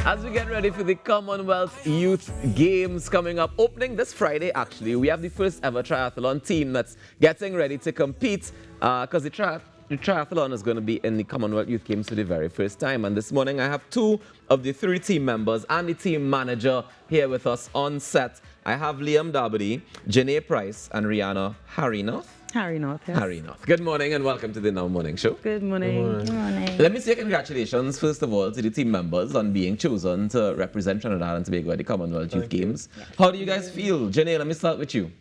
As we get ready for the Commonwealth Youth Games coming up, opening this Friday actually, we have the first ever triathlon team that's getting ready to compete because the triathlon is going to be in the Commonwealth Youth Games for the very first time. And this morning I have two of the three team members and the team manager here with us on set. I have Liam Darby, Janae Price, and Rihanna Harinoth. Harinoth, yes. Harinoth. Good morning and welcome to the Now Morning Show. Good morning. Good morning. Let me say congratulations, first of all, to the team members on being chosen to represent Trinidad and Tobago at the Commonwealth Youth Games. Yes. How do you guys feel? Janae, let me start with you.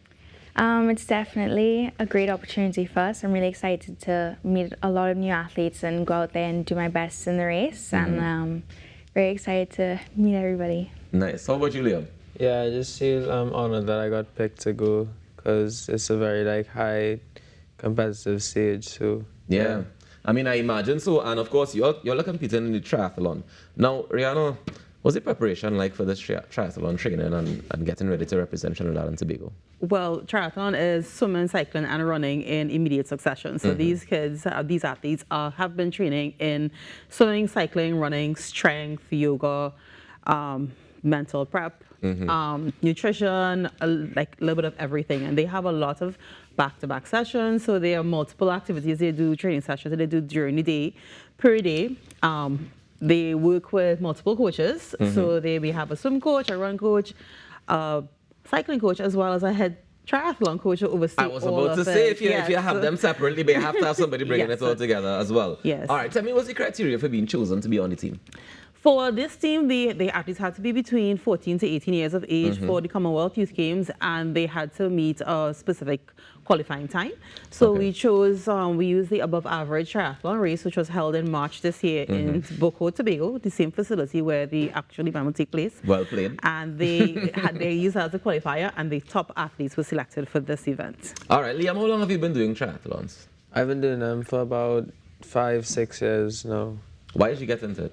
It's definitely a great opportunity for us. I'm really excited to meet a lot of new athletes and go out there and do my best in the race. And very excited to meet everybody. Nice. How about you, Liam? Yeah, I just feel honored that I got picked to go because it's a very high competitive stage. So Yeah. I mean, I imagine so. And of course, you're competing in the triathlon. Now, Rihanna, what's the preparation like for this triathlon training and getting ready to represent Trinidad and Tobago? Well, triathlon is swimming, cycling, and running in immediate succession. So these kids, these athletes have been training in swimming, cycling, running, strength, yoga, mental prep, nutrition, like a little bit of everything. And they have a lot of back-to-back sessions. So there are multiple activities they do, training sessions that they do during the day, per day. They work with multiple coaches. So we have a swim coach, a run coach, a cycling coach, as well as a head triathlon coach who oversees I was about to say, if you have them separately, but you have to have somebody bringing Yes. it all together as well. Yes. All right, tell me, what's the criteria for being chosen to be on the team? For this team, the athletes had to be between 14 to 18 years of age for the Commonwealth Youth Games, and they had to meet a specific qualifying time. So Okay. we chose, we used the above average triathlon race, which was held in March this year in Boco, Tobago, the same facility where the actual event will take place. Well played. And they used that as a qualifier, and the top athletes were selected for this event. All right, Liam, how long have you been doing triathlons? I've been doing them for about 5-6 years now. Why did you get into it?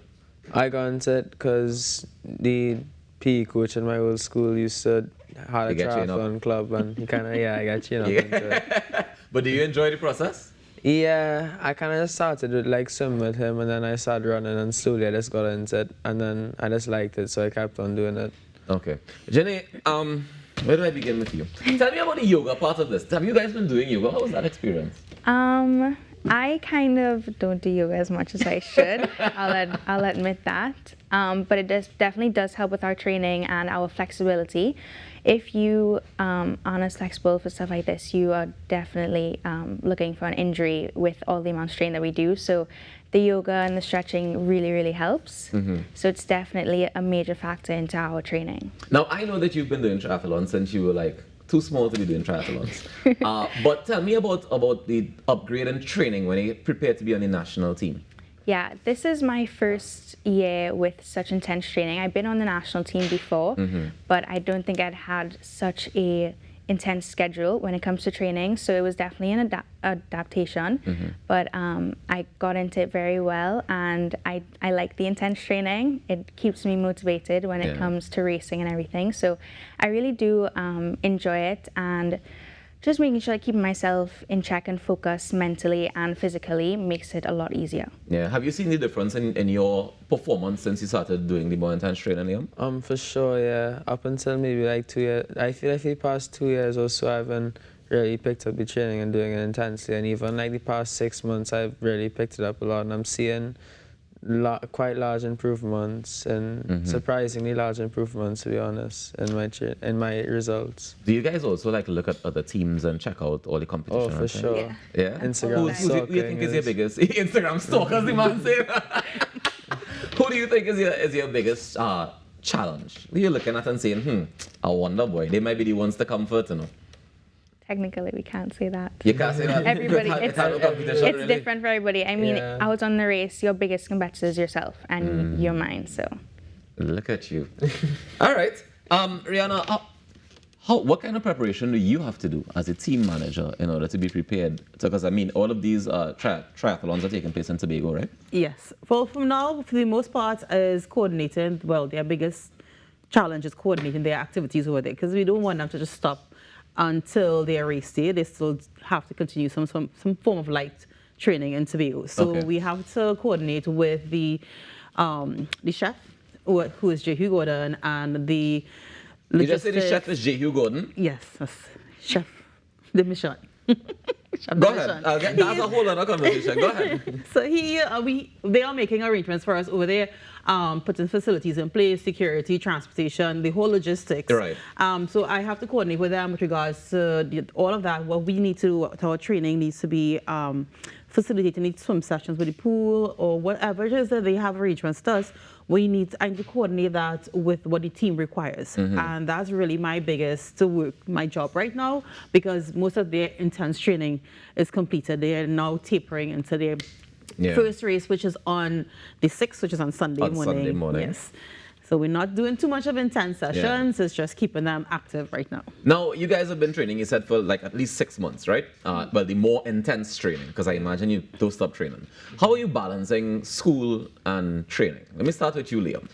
I got into it because the PE coach in my old school used to have a He get you in up. triathlon club, and he kind of, I got you know. Into it. But do you enjoy the process? Yeah, I kind of started with swimming with him, and then I started running, and slowly I just got into it, and then I just liked it, so I kept on doing it. Okay. Jenny, where do I begin with you? Tell me about the yoga part of this. Have you guys been doing yoga? How was that experience? I kind of don't do yoga as much as I should. I'll admit that. But it definitely does help with our training and our flexibility. If you aren't as flexible for stuff like this, you are definitely looking for an injury with all the amount of strain that we do. So the yoga and the stretching really, really helps. So it's definitely a major factor into our training. Now, I know that you've been doing triathlon since you were too small to be doing triathlons. But tell me about the upgrade and training when you prepare to be on the national team. Yeah, this is my first year with such intense training. I've been on the national team before, but I don't think I'd had such a intense schedule when it comes to training. So it was definitely an adaptation, but I got into it very well, and I like the intense training. It keeps me motivated when it comes to racing and everything. So I really do enjoy it, and just making sure I keep myself in check and focus mentally and physically makes it a lot easier. Yeah. Have you seen the difference in your performance since you started doing the more intense training, Liam? For sure, yeah. Up until maybe 2 years, I feel like the past 2 years or so, I haven't really picked up the training and doing it intensely. And even the past 6 months, I've really picked it up a lot, and I'm seeing quite large improvements, and surprisingly large improvements, to be honest, in my results. Do you guys also look at other teams and check out all the competition? Oh, for sure. Yeah. Instagram Who do you think is your biggest Instagram stalkers? The man say. Who do you think is your biggest challenge? Who are you looking at and saying, I wonder, boy, they might be the ones to come first, Technically, we can't say that. You can't say that. Everybody, It's really different for everybody. I mean, Yeah. out on the race, your biggest competitor is yourself and your mind. So, Look at you. All right, Rihanna. What kind of preparation do you have to do as a team manager in order to be prepared? Because all of these triathlons are taking place in Tobago, right? Yes. For now, for the most part, is coordinating. Well, their biggest challenge is coordinating their activities over there, because we don't want them to just stop until their race day. They still have to continue some form of light training in Tobago. So we have to coordinate with the chef who is Jehu Gordon, and the You just say the logistics- chef is Jehu Gordon? Yes, that's chef de mission. Chef Go de ahead. mission. That's a whole other conversation. Go ahead. So they are making arrangements for us over there, putting facilities in place, security, transportation, the whole logistics. Right. So I have to coordinate with them with regards to all of that. What we need to do with our training needs to be facilitating these swim sessions with the pool or whatever it is that they have arrangements to us. I need to coordinate that with what the team requires. And that's really my biggest work, my job right now, because most of their intense training is completed. They are now tapering into their first race, which is on the 6th, which is on Sunday morning. Sunday morning. Yes. So we're not doing too much of intense sessions. It's just keeping them active right now. Now, you guys have been training, you said, for like at least 6 months, right? Well, the more intense training, because I imagine you don't stop training. How are you balancing school and training? Let me start with you, Liam.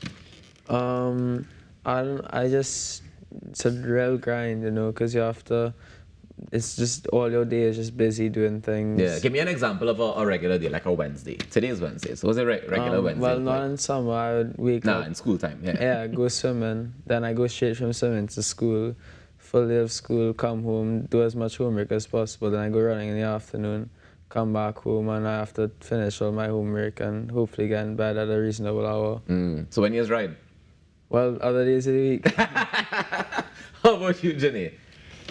It's a real grind, you know, because you have to, it's just all your day is just busy doing things. Yeah, give me an example of a regular day, like a Wednesday. Today is Wednesday, so was it regular Wednesday? Well, not in summer. I would wake up. in school time, yeah. Yeah, go swimming. Then I go straight from swimming to school, full day of school, come home, do as much homework as possible. Then I go running in the afternoon, come back home, and I have to finish all my homework and hopefully get in bed at a reasonable hour. So when you ride? Well, other days of the week. How about you, Jenny?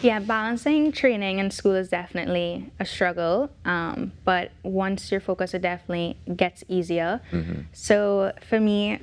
Yeah, balancing training and school is definitely a struggle, but once you're focused, it definitely gets easier. So for me,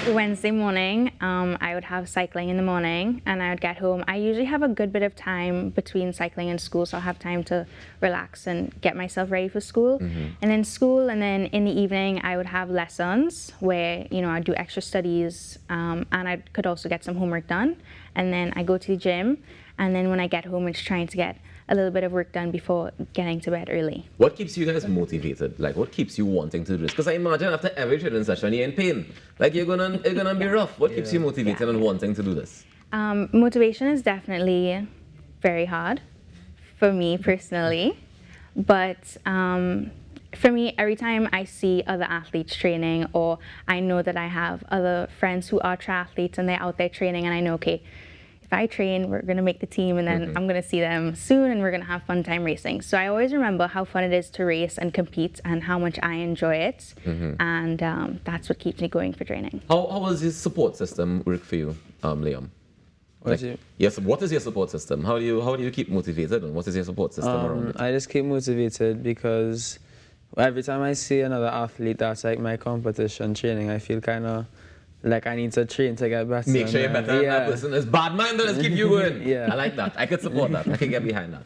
Wednesday morning, I would have cycling in the morning, and I would get home. I usually have a good bit of time between cycling and school, so I'll have time to relax and get myself ready for school. And then school, and then in the evening, I would have lessons where, you know, I'd do extra studies, and I could also get some homework done. And then I go to the gym. And then when I get home, it's trying to get a little bit of work done before getting to bed early. What keeps you guys motivated? Like, what keeps you wanting to do this? Because I imagine after every training session, you're in pain. Like, it's gonna be rough. What keeps you motivated and wanting to do this? Motivation is definitely very hard for me personally. But for me, every time I see other athletes training, or I know that I have other friends who are triathletes and they're out there training, and I know, okay, if I train, we're going to make the team, and then I'm going to see them soon, and we're going to have fun time racing. So I always remember how fun it is to race and compete and how much I enjoy it. And that's what keeps me going for training. How was your support system work for you, Liam? Yes, what is your support system? How do you keep motivated, and what is your support system around it? I just keep motivated because every time I see another athlete that's like my competition training, I feel kind of like I need to train to get better. Make sure you're better than that person. It's bad mind that keep you going. Yeah. I like that. I could support that. I can get behind that.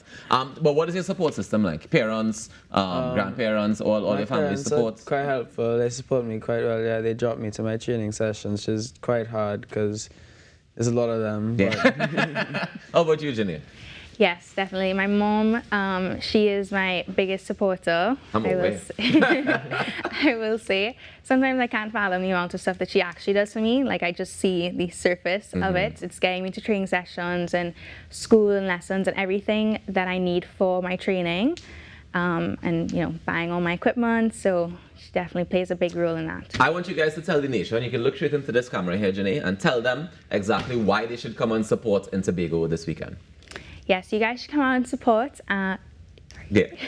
But what is your support system like? Parents, grandparents, all your family support? Quite helpful. They support me quite well. Yeah, they drop me to my training sessions, which is quite hard because there's a lot of them. Yeah. How about you, Jenny? Yes, definitely. My mom, she is my biggest supporter. I will say. Sometimes I can't fathom the amount of stuff that she actually does for me. Like, I just see the surface of it. It's getting me to training sessions and school and lessons and everything that I need for my training. And, you know, buying all my equipment. So she definitely plays a big role in that. I want you guys to tell the nation, you can look straight into this camera here, Jenny, and tell them exactly why they should come and support in Tobago this weekend. Yes, you guys should come out and support. Yeah,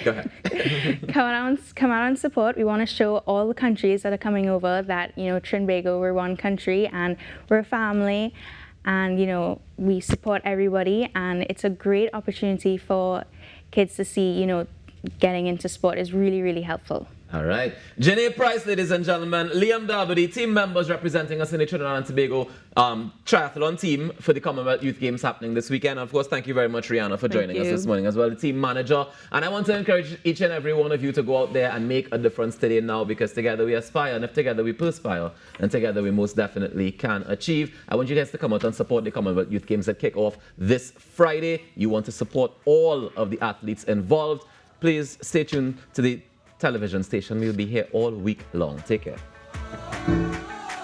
go ahead. come out and support. We want to show all the countries that are coming over that, you know, Trinbago, we're one country and we're a family, and, you know, we support everybody, and it's a great opportunity for kids to see, you know, getting into sport is really, really helpful. All right. Jenny Price, ladies and gentlemen. Liam Darby, team members representing us in the Trinidad and Tobago triathlon team for the Commonwealth Youth Games happening this weekend. And of course, thank you very much, Rihanna, for joining us this morning as well, the team manager. And I want to encourage each and every one of you to go out there and make a difference today now, because together we aspire, and if together we perspire, and together we most definitely can achieve. I want you guys to come out and support the Commonwealth Youth Games that kick off this Friday. You want to support all of the athletes involved. Please stay tuned to the television station. We'll be here all week long. Take care.